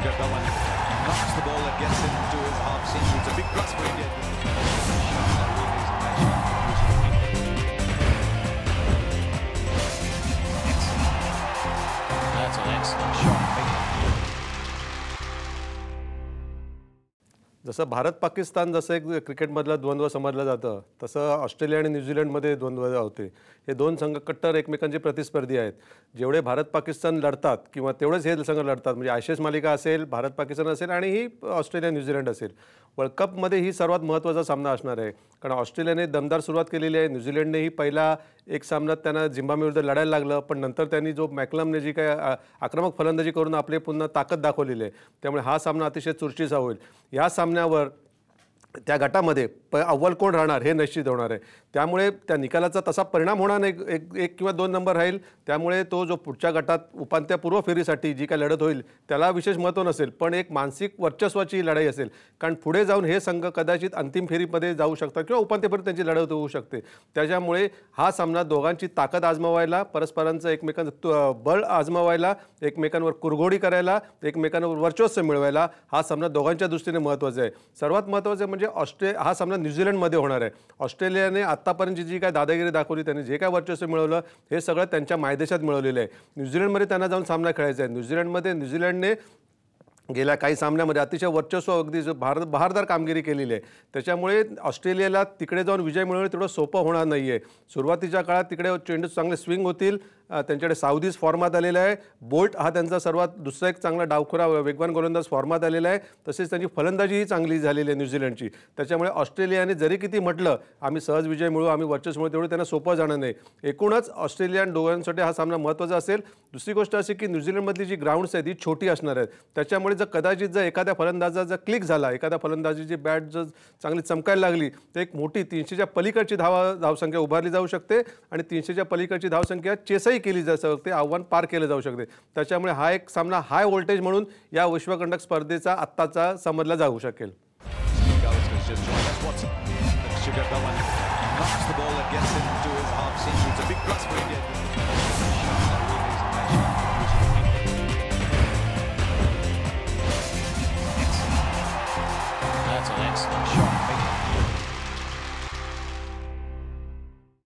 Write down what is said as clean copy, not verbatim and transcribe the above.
Shikhar Dhawan knocks the ball and gets into his half century. It's a big plus for India. That's an excellent shot. जसं भारत पाकिस्तान जसं एक क्रिकेटमधला द्वंद्व समजलं जातं तसं ऑस्ट्रेलिया आणि न्यूझीलंडमध्ये द्वंद्व होते. हे दोन संघ कट्टर एकमेकांचे प्रतिस्पर्धी आहेत. जेवढे भारत पाकिस्तान लढतात किंवा तेवढेच हे संघ लढतात, म्हणजे आयसीएस मालिका असेल, भारत पाकिस्तान असेल आणि ही ऑस्ट्रेलिया न्यूझीलंड असेल. वर्ल्ड कपमध्ये ही सर्वात महत्त्वाचा सामना असणार आहे, कारण ऑस्ट्रेलियाने दमदार सुरुवात केलेली आहे. न्यूझीलंडनेही पहिला एक सामन्यात त्यांना झिम्बाब्वेविरुद्ध लढायला लागलं, पण नंतर त्यांनी जो मॅकलमने जी काय आक्रमक फलंदाजी करून आपले पुन्हा ताकद दाखवलेली आहे, त्यामुळे हा सामना अतिशय चुरशीचा होईल. या सामन्यावर त्या गटामध्ये अव्वल कोण राहणार हे निश्चित होणार आहे. त्यामुळे त्या निकालाचा तसा परिणाम होणार नाही, एक किंवा दोन नंबर राहील. त्यामुळे तो जो पुढच्या गटात उपांत्यपूर्व फेरीसाठी जी काय लढत होईल त्याला विशेष महत्त्व नसेल, पण एक मानसिक वर्चस्वाची लढाई असेल, कारण पुढे जाऊन हे संघ कदाचित अंतिम फेरीमध्ये जाऊ शकतात किंवा उपांत्यपूर्व त्यांची लढत होऊ शकते. त्याच्यामुळे हा सामना दोघांची ताकद आजमावायला, परस्परांचं एकमेकांचं बळ आजमावायला, एकमेकांवर कुरघोडी करायला, एकमेकांवर वर्चस्व मिळवायला हा सामना दोघांच्या दृष्टीने महत्त्वाचा आहे. सर्वात महत्त्वाचं म्हणजे हा सामना न्यूझीलंडमध्ये होणार आहे. ऑस्ट्रेलियाने आत्तापर्यंतची जी काय दादागिरी दाखवली, त्यांनी जे काय वर्चस्व मिळवलं हे सगळं त्यांच्या मायदेशात मिळवलेलं आहे. न्यूझीलंडमध्ये त्यांना जाऊन सामना खेळायचा आहे. न्यूझीलंडने गेल्या काही सामन्यामध्ये अतिशय वर्चस्व अगदी बहारदार कामगिरी केलेली आहे. त्याच्यामुळे ऑस्ट्रेलियाला तिकडे जाऊन विजय मिळवणं तेवढं सोपं होणार नाही आहे. सुरुवातीच्या काळात तिकडे चेंडू चांगले स्विंग होतील. त्यांच्याकडे साऊदीज फॉर्मात आलेला आहे. बोल्ट हा त्यांचा सर्वात दुसरा एक चांगला डावखुरा वेगवान गोलंदाज फॉर्मात आलेला आहे. तसेच त्यांची फलंदाजीही चांगली झालेली आहे न्यूझीलंडची. त्याच्यामुळे ऑस्ट्रेलियाने जरी किती म्हटलं आम्ही सहज विजय मिळवू, आम्ही वर्चस्व मिळवू, तेवढं त्यांना सोपं जाणार नाही. एकूणच ऑस्ट्रेलिया आणि दोघांसाठी हा सामना महत्त्वाचा असेल. दुसरी गोष्ट अशी की न्यूझीलंडमधली जी ग्राउंड्स आहेत ही छोटी असणार आहेत. त्याच्यामुळे कदाचित जर एखाद्या फलंदाजाचा क्लिक झाला, एखाद्या फलंदाजीची बॅट जर चांगली चमकायला लागली, तर एक मोठी 300च्या पलीकडची धावसंख्या उभारली जाऊ शकते आणि 300च्या पलीकडची धावसंख्या चेसही केली जाऊ शकते, आव्हान पार केलं जाऊ शकते. त्याच्यामुळे हा एक सामना हाय व्होल्टेज म्हणून या विश्वकंटक स्पर्धेचा आत्ताचा समजला जाऊ शकेल. Shikhar Dhawan knocks the ball and gets into his half century. It's a big plus for India.